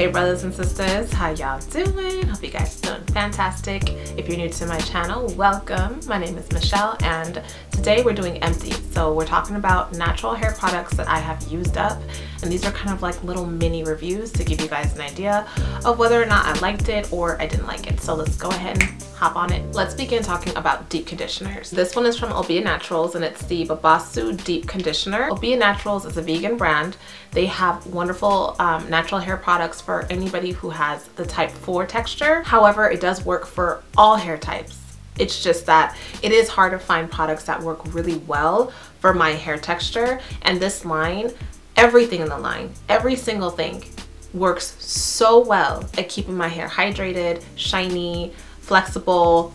Hey brothers and sisters, how y'all doing? Hope you guys are doing fantastic. If you're new to my channel, welcome. My name is Michelle and today we're doing Empties. So we're talking about natural hair products that I have used up, and these are kind of like little mini reviews to give you guys an idea of whether or not I liked it or I didn't like it. So let's go ahead and hop on it. Let's begin talking about deep conditioners. This one is from Obia Naturals and it's the Babasu Deep Conditioner. Obia Naturals is a vegan brand. They have wonderful natural hair products for anybody who has the type 4 texture. However, it does work for all hair types. It's just that it is hard to find products that work really well for my hair texture, and this line, everything in the line, every single thing works so well at keeping my hair hydrated, shiny, flexible,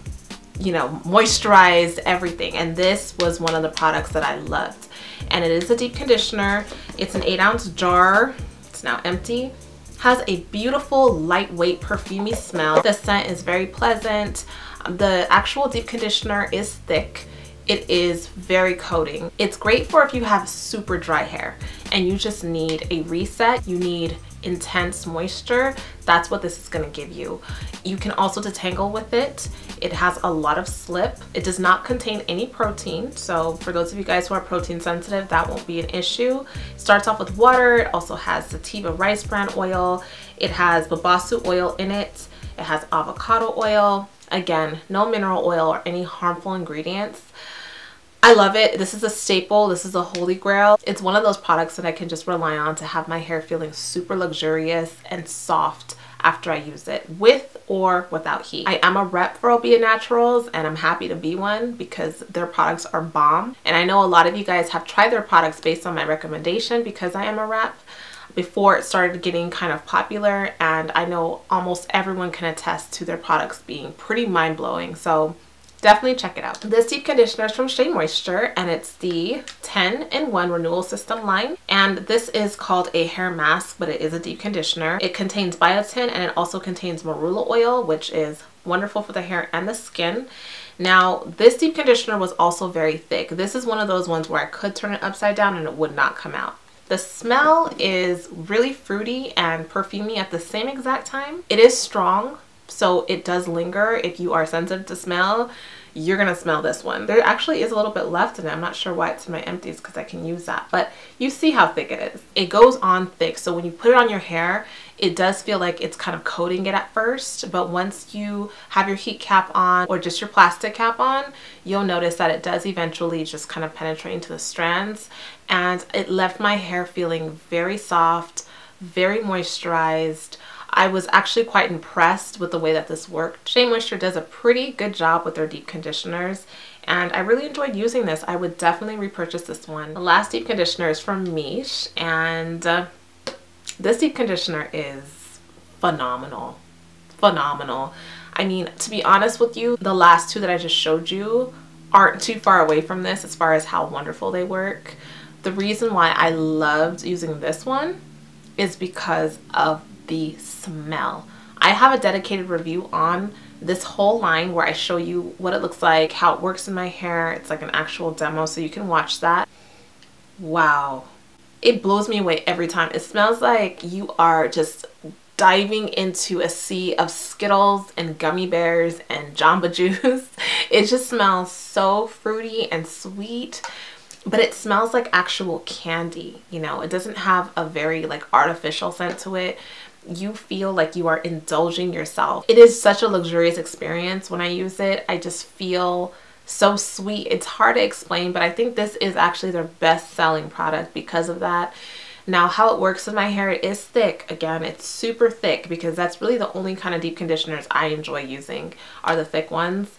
you know, moisturized, everything. And this was one of the products that I loved. And it is a deep conditioner. It's an 8-ounce jar. It's now empty. Has a beautiful, lightweight, perfumey smell. The scent is very pleasant. The actual deep conditioner is thick. It is very coating. It's great for if you have super dry hair and you just need a reset. You need intense moisture. That's what this is going to give you. You can also detangle with it. It has a lot of slip. It does not contain any protein, so for those of you guys who are protein sensitive, that won't be an issue. It starts off with water. It also has sativa rice bran oil. It has babasu oil in it. It has avocado oil. Again, no mineral oil or any harmful ingredients. I love it. This is a staple. This is a holy grail. It's one of those products that I can just rely on to have my hair feeling super luxurious and soft after I use it, with or without heat. I am a rep for Obia Naturals and I'm happy to be one because their products are bomb. And I know a lot of you guys have tried their products based on my recommendation because I am a rep before it started getting kind of popular, and I know almost everyone can attest to their products being pretty mind-blowing. So definitely check it out. This deep conditioner is from Shea Moisture and it's the 10-in-1 renewal system line, and this is called a hair mask, but it is a deep conditioner. It contains biotin and it also contains marula oil, which is wonderful for the hair and the skin. Now this deep conditioner was also very thick. This is one of those ones where I could turn it upside down and it would not come out. The smell is really fruity and perfumey at the same exact time. It is strong, so it does linger. If you are sensitive to smell, you're gonna smell this one. There actually is a little bit left in it. I'm not sure why it's in my empties because I can use that, but you see how thick it is. It goes on thick, so when you put it on your hair, it does feel like it's kind of coating it at first, but once you have your heat cap on or just your plastic cap on, you'll notice that it does eventually just kind of penetrate into the strands, and it left my hair feeling very soft, very moisturized. I was actually quite impressed with the way that this worked. Shea Moisture does a pretty good job with their deep conditioners, and I really enjoyed using this. I would definitely repurchase this one. The last deep conditioner is from MICHE, and this deep conditioner is phenomenal. Phenomenal. I mean, to be honest with you, the last two that I just showed you aren't too far away from this as far as how wonderful they work. The reason why I loved using this one is because of the smell. I have a dedicated review on this whole line where I show you what it looks like, how it works in my hair. It's like an actual demo, so you can watch that. Wow. It blows me away every time. It smells like you are just diving into a sea of Skittles and gummy bears and Jamba Juice. It just smells so fruity and sweet, but it smells like actual candy. You know, it doesn't have a very like artificial scent to it. You feel like you are indulging yourself. It is such a luxurious experience when I use it. I just feel so sweet. It's hard to explain, but I think this is actually their best selling product because of that. Now, how it works with my hair, it is thick. Again, it's super thick because that's really the only kind of deep conditioners I enjoy using are the thick ones.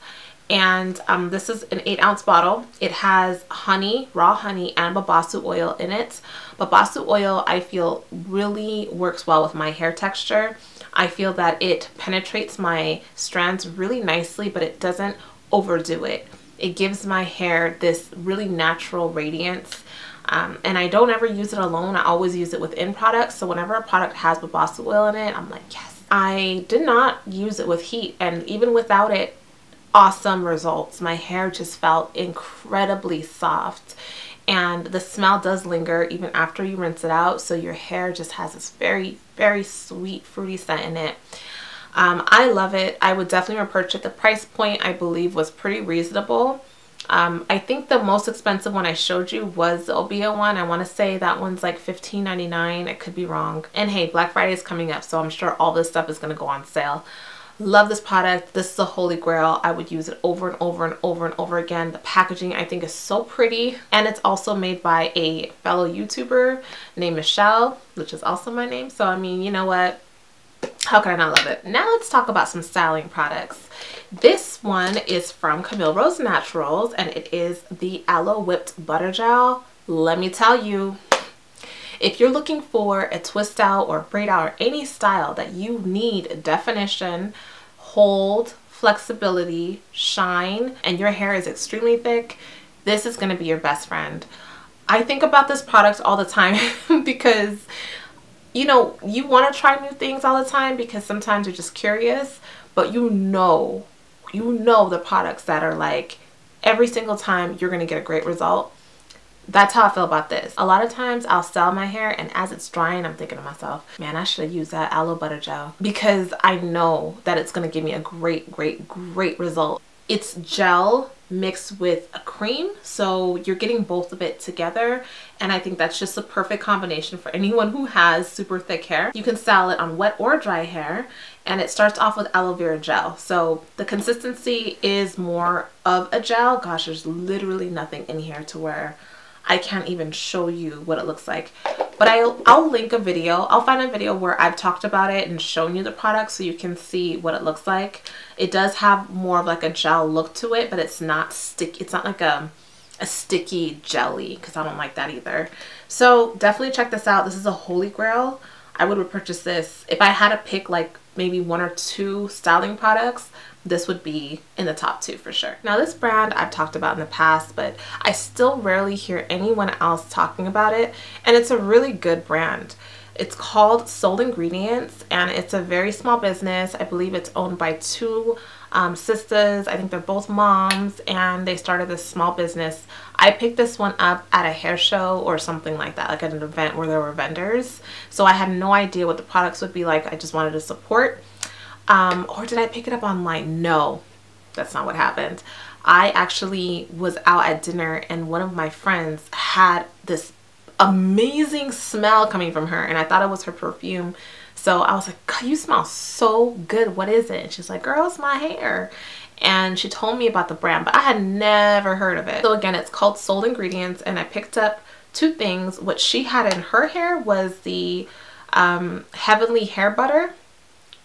And this is an 8-ounce bottle. It has honey, raw honey, and babasu oil in it. Babasu oil I feel really works well with my hair texture. I feel that it penetrates my strands really nicely, but it doesn't overdo it. It gives my hair this really natural radiance. And I don't ever use it alone. I always use it within products. So whenever a product has babasu oil in it, I'm like, yes. I did not use it with heat, and even without it, awesome results. My hair just felt incredibly soft, and the smell does linger even after you rinse it out, so your hair just has this very, very sweet fruity scent in it. I love it. I would definitely repurchase it. The price point, I believe, was pretty reasonable. I think the most expensive one I showed you was the Obia one. I want to say that one's like $15.99. I could be wrong. And hey, Black Friday is coming up, so I'm sure all this stuff is going to go on sale. Love this product. This is a holy grail. I would use it over and over and over and over again. The packaging, I think, is so pretty, and it's also made by a fellow YouTuber named Michelle, which is also my name. So I mean, you know what? How can I not love it? Now let's talk about some styling products. This one is from Camille Naturals, and it is the Aloe Whipped Butter Gel. Let me tell you, if you're looking for a twist out or braid out or any style that you need definition, hold, flexibility, shine, and your hair is extremely thick, this is going to be your best friend. I think about this product all the time because, you know, you want to try new things all the time because sometimes you're just curious, but you know the products that are like every single time you're going to get a great result. That's how I feel about this. A lot of times I'll style my hair, and as it's drying, I'm thinking to myself, man, I should have used that aloe butter gel, because I know that it's going to give me a great result. It's gel mixed with a cream, so you're getting both of it together, and I think that's just a perfect combination for anyone who has super thick hair. You can style it on wet or dry hair, and it starts off with aloe vera gel, so the consistency is more of a gel. Gosh, there's literally nothing in here to where I can't even show you what it looks like, but I'll link a video. I'll find a video where I've talked about it and shown you the product so you can see what it looks like. It does have more of like a gel look to it, but it's not sticky. It's not like a sticky jelly, because I don't like that either. So definitely check this out. This is a holy grail. I would repurchase this. If I had to pick like maybe 1 or 2 styling products, this would be in the top 2 for sure. Now this brand I've talked about in the past, but I still rarely hear anyone else talking about it, and it's a really good brand. It's called Soul Ingredients, and it's a very small business. I believe it's owned by 2 sisters. I think they're both moms, and they started this small business. I picked this one up at a hair show or something like that, like at an event where there were vendors. So I had no idea what the products would be like. I just wanted to support. Or did I pick it up online? No, that's not what happened. I actually was out at dinner, and one of my friends had this amazing smell coming from her, and I thought it was her perfume. So I was like, God, you smell so good. What is it? And she's like, girl, it's my hair. And she told me about the brand, but I had never heard of it. So again, it's called Soul Ingredients, and I picked up 2 things. What she had in her hair was the Heavenly Hair Butter,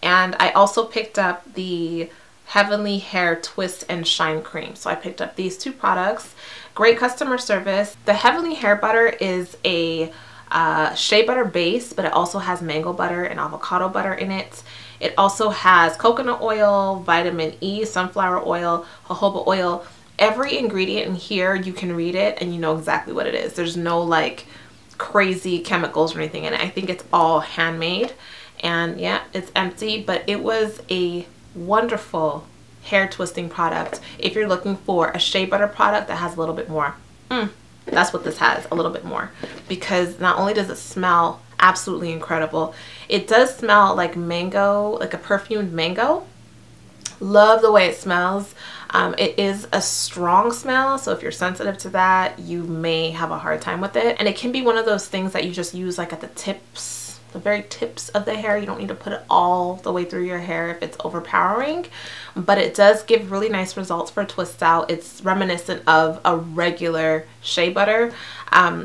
and I also picked up the Heavenly Hair Twist and Shine Cream. So I picked up these 2 products. Great customer service. The Heavenly Hair Butter is a shea butter base, but it also has mango butter and avocado butter in it. It also has coconut oil, vitamin E, sunflower oil, jojoba oil. Every ingredient in here, you can read it and you know exactly what it is. There's no like crazy chemicals or anything in it. I think it's all handmade. And yeah, it's empty, but it was a wonderful hair twisting product. If you're looking for a shea butter product that has a little bit more, that's what this has, a little bit more, because not only does it smell absolutely incredible, it does smell like mango, like a perfumed mango. Love the way it smells. It is a strong smell, so if you're sensitive to that, you may have a hard time with it. And it can be one of those things that you just use like at the tips, the very tips of the hair. You don't need to put it all the way through your hair if it's overpowering, but it does give really nice results for a twist out. It's reminiscent of a regular shea butter,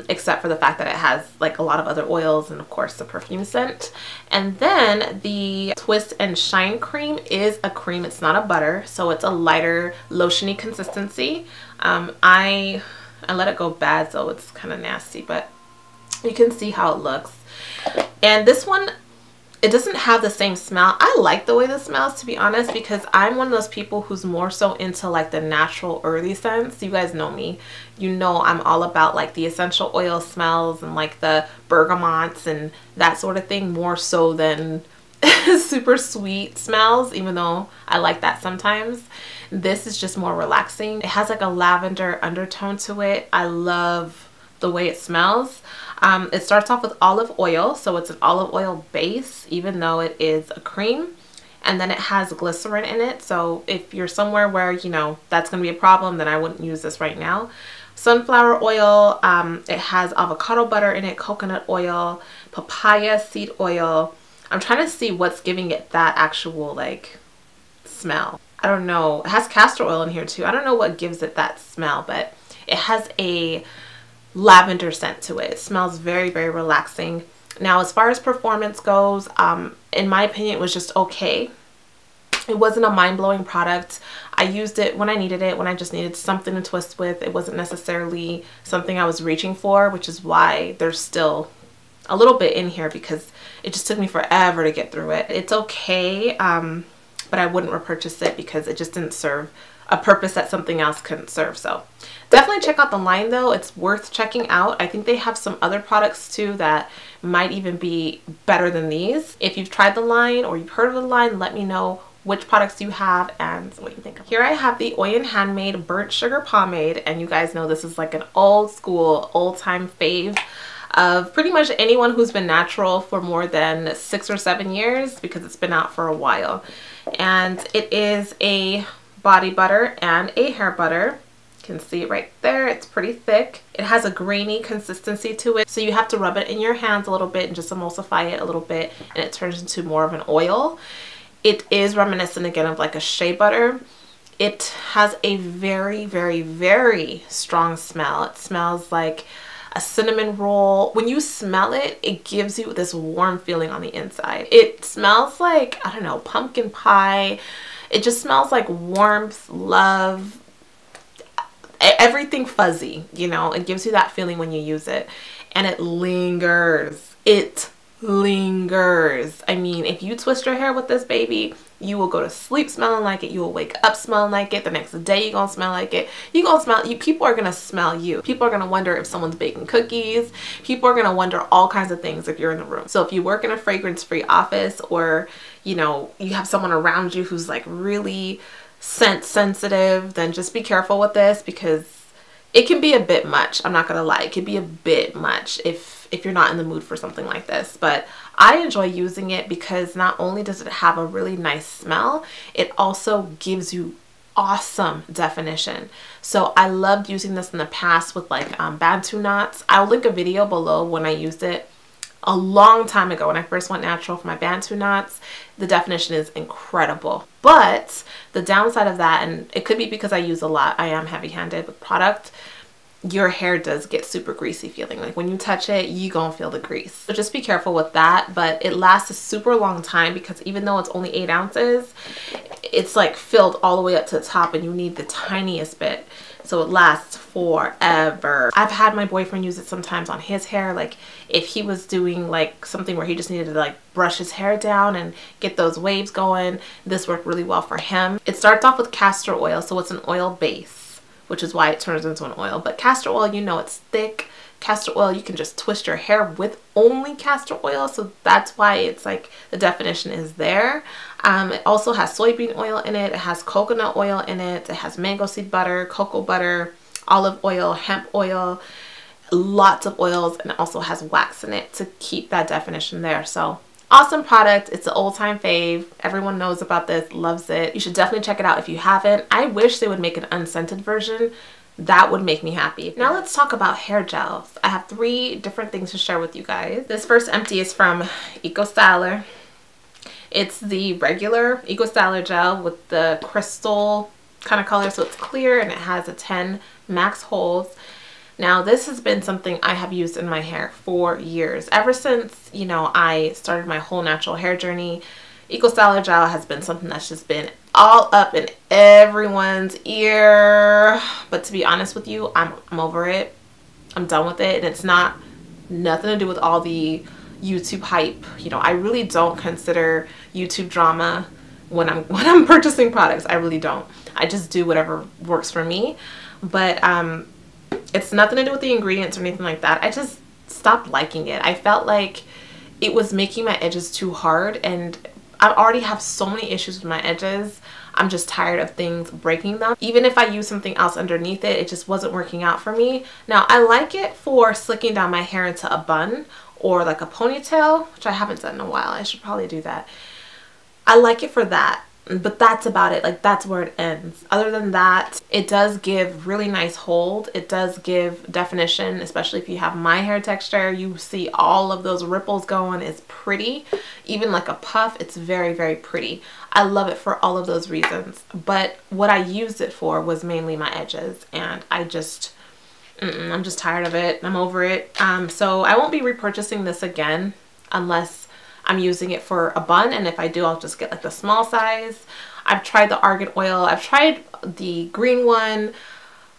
except for the fact that it has like a lot of other oils and of course the perfume scent. And then the Twist and Shine Cream is a cream. It's not a butter, so it's a lighter lotiony consistency. I let it go bad, so it's kind of nasty, but you can see how it looks. And this one, it doesn't have the same smell. I like the way this smells, to be honest, because I'm one of those people who's more so into like the natural earthy scents. You guys know me. You know I'm all about like the essential oil smells and like the bergamots and that sort of thing, more so than super sweet smells, even though I like that sometimes. This is just more relaxing. It has like a lavender undertone to it. I love the way it smells. It starts off with olive oil, so it's an olive oil base even though it is a cream. And then it has glycerin in it, so if you're somewhere where, you know, that's going to be a problem, then I wouldn't use this right now. Sunflower oil, it has avocado butter in it, coconut oil, papaya seed oil. I'm trying to see what's giving it that actual like smell. I don't know. It has castor oil in here too. I don't know what gives it that smell, but it has a lavender scent to it. It smells very, very relaxing. Now, as far as performance goes, in my opinion, it was just okay. It wasn't a mind-blowing product. I used it when I needed it, when I just needed something to twist with. It wasn't necessarily something I was reaching for, which is why there's still a little bit in here, because it just took me forever to get through it. It's okay, but I wouldn't repurchase it because it just didn't serve a purpose that something else couldn't serve. So definitely check out the line though. It's worth checking out. I think they have some other products too that might even be better than these. If you've tried the line or you've heard of the line, let me know which products you have and what you think of. Here I have the Oyin Handmade Burnt Sugar Pomade, and you guys know this is like an old school, old time fave of pretty much anyone who's been natural for more than 6 or 7 years, because it's been out for a while. And it is a body butter and a hair butter. You can see it right there. It's pretty thick. It has a grainy consistency to it, so you have to rub it in your hands a little bit and just emulsify it a little bit, and it turns into more of an oil. It is reminiscent again of like a shea butter. It has a very, very, very strong smell. It smells like a cinnamon roll. When you smell it, it gives you this warm feeling on the inside. It smells like, I don't know, pumpkin pie. It just smells like warmth, love, everything fuzzy, you know. It gives you that feeling when you use it, and it lingers. It lingers. I mean, if you twist your hair with this baby, you will go to sleep smelling like it. You will wake up smelling like it. The next day you're gonna smell like it. You're gonna smell you. People are gonna smell you. People are gonna wonder if someone's baking cookies. People are gonna wonder all kinds of things if you're in the room. So if you work in a fragrance-free office, or you know, you have someone around you who's like really scent sensitive, then just be careful with this, because it can be a bit much. I'm not gonna lie, it can be a bit much if you're not in the mood for something like this. But I enjoy using it because not only does it have a really nice smell, it also gives you awesome definition. So I loved using this in the past with like Bantu knots. I'll link a video below when I used it a long time ago when I first went natural for my Bantu knots. The definition is incredible. But the downside of that, and it could be because I use a lot, I am heavy-handed with product, your hair does get super greasy feeling. Like when you touch it, you gonna feel the grease. So just be careful with that. But it lasts a super long time, because even though it's only 8 ounces, it's like filled all the way up to the top, and you need the tiniest bit. So it lasts forever. I've had my boyfriend use it sometimes on his hair. Like if he was doing like something where he just needed to like brush his hair down and get those waves going, this worked really well for him. It starts off with castor oil, so it's an oil base, which is why it turns into an oil. But castor oil, you know, it's thick. Castor oil, you can just twist your hair with only castor oil, so that's why it's like the definition is there. It also has soybean oil in it. It has coconut oil in it. It has mango seed butter, cocoa butter, olive oil, hemp oil, lots of oils, and it also has wax in it to keep that definition there. So awesome product. It's an old time fave. Everyone knows about this, loves it. You should definitely check it out if you haven't. I wish they would make an unscented version. That would make me happy. Now let's talk about hair gels. I have 3 different things to share with you guys. This first empty is from Eco Styler. It's the regular Eco Styler gel with the crystal kind of color, so it's clear and it has a 10 max holes. Now this has been something I have used in my hair for years. Ever since, you know, I started my whole natural hair journey, Eco Styler gel has been something that's just been all up in everyone's ear. But to be honest with you, I'm over it. I'm done with it, and it's nothing to do with all the YouTube hype. You know, I really don't consider YouTube drama when I'm purchasing products. I really don't. I just do whatever works for me. But it's nothing to do with the ingredients or anything like that. I just stopped liking it. I felt like it was making my edges too hard, and I already have so many issues with my edges. I'm just tired of things breaking them. Even if I use something else underneath it, it just wasn't working out for me. Now, I like it for slicking down my hair into a bun or like a ponytail, which I haven't done in a while. I should probably do that. I like it for that, but that's about it. Like, that's where it ends. Other than that, it does give really nice hold. It does give definition, especially if you have my hair texture. You see all of those ripples going. It's pretty. Even like a puff, it's very, very pretty. I love it for all of those reasons. But what I used it for was mainly my edges, and I'm just tired of it. I'm over it. So I won't be repurchasing this again unless I'm using it for a bun, and if I do, I'll just get like the small size. I've tried the argan oil. I've tried the green one.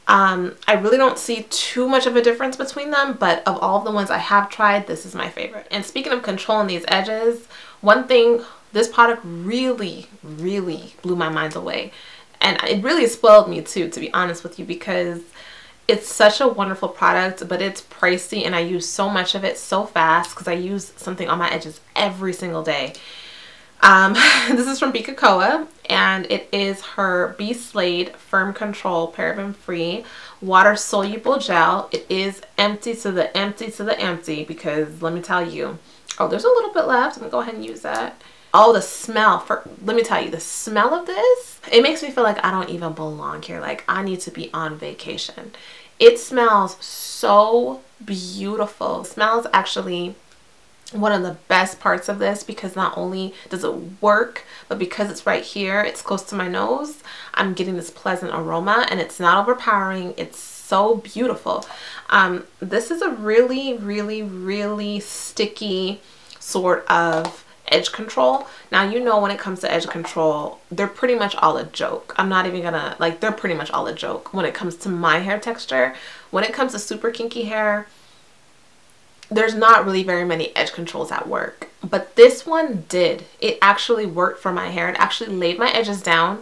I really don't see too much of a difference between them, but of all of the ones I have tried, this is my favorite. And speaking of controlling these edges, one thing, this product really, really blew my mind away. And it really spoiled me too, to be honest with you, because it's such a wonderful product, but it's pricey, and I use so much of it so fast because I use something on my edges every single day. This is from Bekekoa, and it is her Bee Slade Firm Control Paraben Free Water Soluble Gel. It is empty to the empty to the empty, because let me tell you, oh, there's a little bit left. I'm gonna go ahead and use that. Oh, the smell, let me tell you, the smell of this, it makes me feel like I don't even belong here. Like, I need to be on vacation. It smells so beautiful. It smells actually one of the best parts of this, because not only does it work, but because it's right here, it's close to my nose, I'm getting this pleasant aroma, and it's not overpowering. It's so beautiful. This is a really, really, really sticky sort of edge control. Now, you know, when it comes to edge control, they're pretty much all a joke. I'm not even gonna, like, they're pretty much all a joke when it comes to my hair texture. When it comes to super kinky hair, there's not really very many edge controls that work, but this one did. It actually worked for my hair. It actually laid my edges down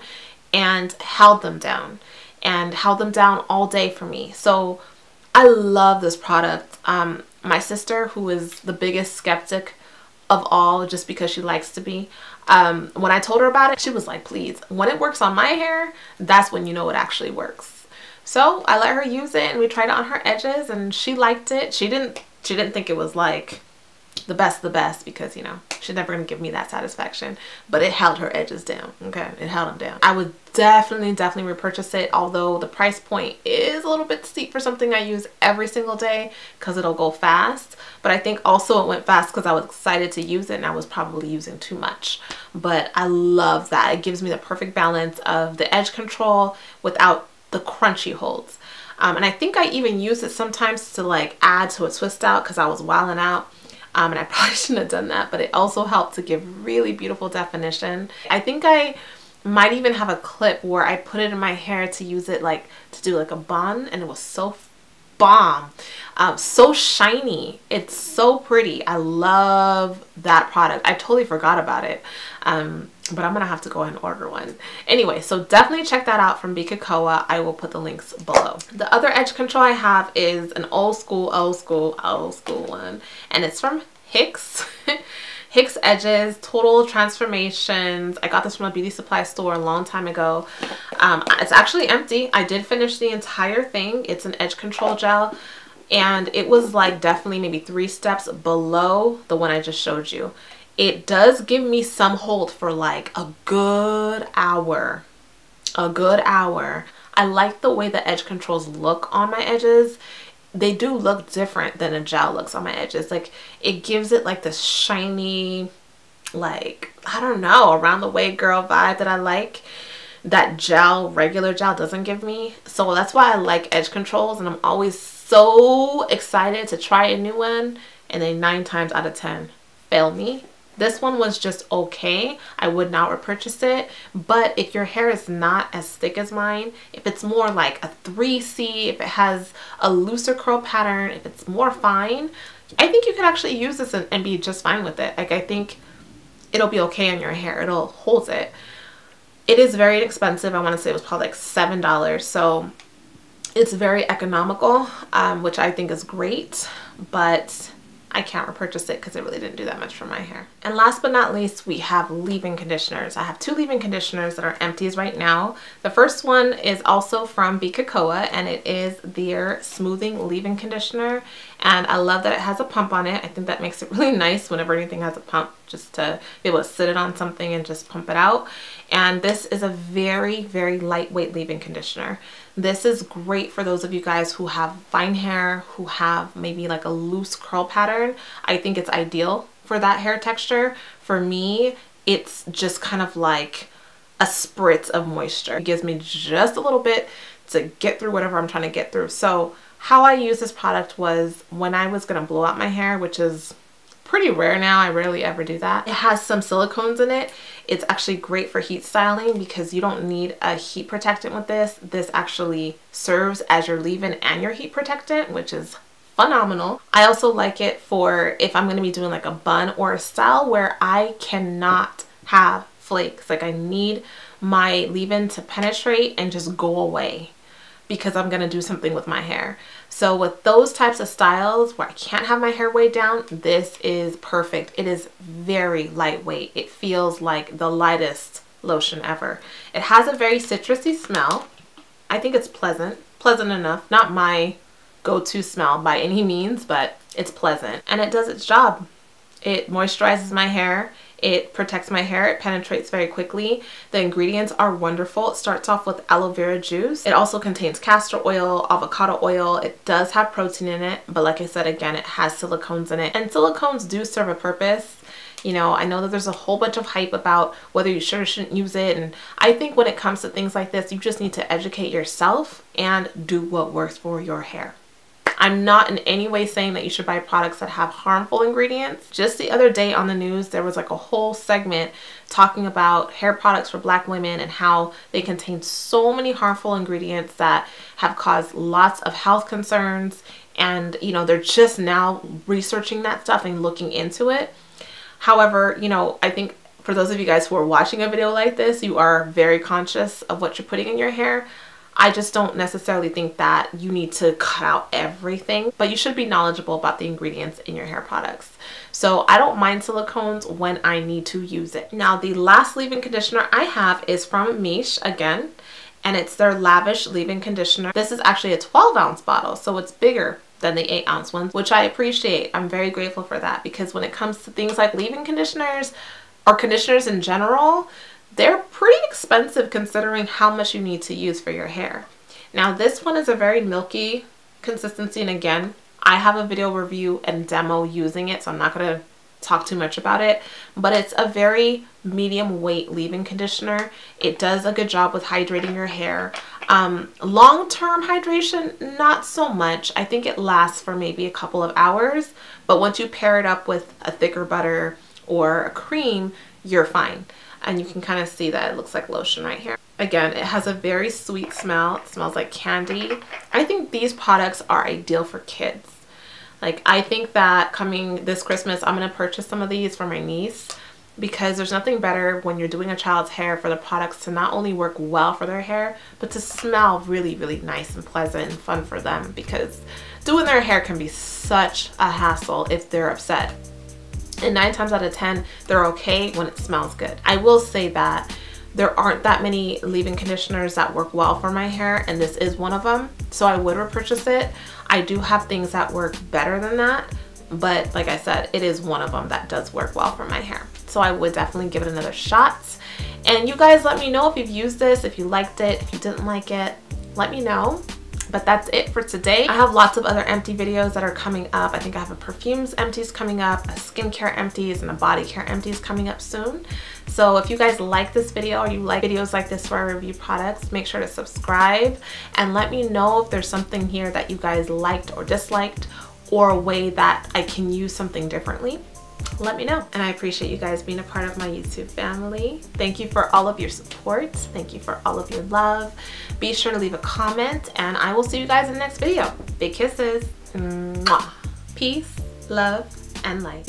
and held them down, and held them down all day for me. So I love this product. My sister, who is the biggest skeptic of all, just because she likes to be, when I told her about it, she was like, please, when it works on my hair, that's when you know it actually works. So I let her use it, and we tried it on her edges, and she liked it. She didn't think it was like the best, because, you know, she's never gonna give me that satisfaction, but it held her edges down. Okay, it held them down. I would definitely repurchase it, although the price point is a little bit steep for something I use every single day, because it'll go fast. But I think also it went fast because I was excited to use it, and I was probably using too much. But I love that. It gives me the perfect balance of the edge control without the crunchy holds. And I think I even use it sometimes to like add to a twist out, because I was wilding out. And I probably shouldn't have done that, but it also helped to give really beautiful definition. I think I might even have a clip where I put it in my hair to use it like to do like a bun, and it was so bomb. So shiny. It's so pretty. I love that product. I totally forgot about it. But I'm gonna have to go ahead and order one. Anyway, so definitely check that out from Bekekoa. I will put the links below. The other edge control I have is an old school one, and it's from Hicks. Hicks Edges Total Transformations. I got this from a beauty supply store a long time ago. It's actually empty. I did finish the entire thing. It's an edge control gel, and it was like definitely maybe 3 steps below the one I just showed you. It does give me some hold for like a good hour. I like the way the edge controls look on my edges. They do look different than a gel looks on my edges. Like, it gives it like this shiny, like, I don't know, around the way girl vibe that I like, that gel, regular gel doesn't give me. So that's why I like edge controls, and I'm always so excited to try a new one, and they 9 times out of 10 fail me. This one was just okay. I would not repurchase it, but if your hair is not as thick as mine, if it's more like a 3C, if it has a looser curl pattern, if it's more fine, I think you could actually use this and be just fine with it. Like, I think it'll be okay on your hair. It'll hold it. It is very expensive. I want to say it was probably like $7, so it's very economical, which I think is great, but I can't repurchase it because it really didn't do that much for my hair. And last but not least, we have leave-in conditioners. I have 2 leave-in conditioners that are empties right now. The first one is also from Bekekoa, and it is their smoothing leave-in conditioner. And I love that it has a pump on it. I think that makes it really nice whenever anything has a pump, just to be able to sit it on something and just pump it out. And this is a very, very lightweight leave-in conditioner. This is great for those of you guys who have fine hair, who have maybe like a loose curl pattern. I think it's ideal for that hair texture. For me, it's just kind of like a spritz of moisture. It gives me just a little bit to get through whatever I'm trying to get through. So how I use this product was when I was gonna blow out my hair, which is pretty rare now. I rarely ever do that. It has some silicones in it. It's actually great for heat styling because you don't need a heat protectant with this. This actually serves as your leave-in and your heat protectant, which is phenomenal. I also like it for if I'm going to be doing like a bun or a style where I cannot have flakes. Like I need my leave-in to penetrate and just go away because I'm going to do something with my hair. So with those types of styles where I can't have my hair weighed down, this is perfect. It is very lightweight. It feels like the lightest lotion ever. It has a very citrusy smell. I think it's pleasant enough. Not my go-to smell by any means, but it's pleasant. And it does its job. It moisturizes my hair. It protects my hair. It penetrates very quickly. The ingredients are wonderful. It starts off with aloe vera juice. It also contains castor oil, avocado oil. It does have protein in it, but like I said, again, it has silicones in it. And silicones do serve a purpose. You know, I know that there's a whole bunch of hype about whether you should or shouldn't use it. And I think when it comes to things like this, you just need to educate yourself and do what works for your hair. I'm not in any way saying that you should buy products that have harmful ingredients. Just the other day on the news, there was like a whole segment talking about hair products for Black women and how they contain so many harmful ingredients that have caused lots of health concerns. And, you know, they're just now researching that stuff and looking into it. However, you know, I think for those of you guys who are watching a video like this, you are very conscious of what you're putting in your hair. I just don't necessarily think that you need to cut out everything, but you should be knowledgeable about the ingredients in your hair products. So I don't mind silicones when I need to use it. Now, the last leave-in conditioner I have is from MICHE again, and it's their Lavish leave-in conditioner. This is actually a 12-ounce bottle, so it's bigger than the 8-ounce ones, which I appreciate. I'm very grateful for that because when it comes to things like leave-in conditioners or conditioners in general, they're pretty expensive considering how much you need to use for your hair. Now this one is a very milky consistency, and again, I have a video review and demo using it, so I'm not going to talk too much about it, but it's a very medium weight leave-in conditioner. It does a good job with hydrating your hair. Long-term hydration, not so much. I think it lasts for maybe a couple of hours, but once you pair it up with a thicker butter or a cream, you're fine. And you can kind of see that it looks like lotion right here. Again, it has a very sweet smell. It smells like candy. I think these products are ideal for kids. Like, I think that coming this Christmas, I'm going to purchase some of these for my niece because there's nothing better when you're doing a child's hair for the products to not only work well for their hair, but to smell really, really nice and pleasant and fun for them, because doing their hair can be such a hassle if they're upset. And 9 times out of 10, they're okay when it smells good. I will say that there aren't that many leave-in conditioners that work well for my hair, and this is one of them, so I would repurchase it. I do have things that work better than that, but like I said, it is one of them that does work well for my hair. So I would definitely give it another shot. And you guys let me know if you've used this, if you liked it, if you didn't like it, let me know. But that's it for today. I have lots of other empty videos that are coming up. I think I have a perfumes empties coming up, a skincare empties, and a body care empties coming up soon. So if you guys like this video or you like videos like this where I review products, make sure to subscribe and let me know if there's something here that you guys liked or disliked, or a way that I can use something differently. Let me know. And I appreciate you guys being a part of my YouTube family. Thank you for all of your support. Thank you for all of your love. Be sure to leave a comment, and I will see you guys in the next video. Big kisses. Mwah. Peace, love, and light.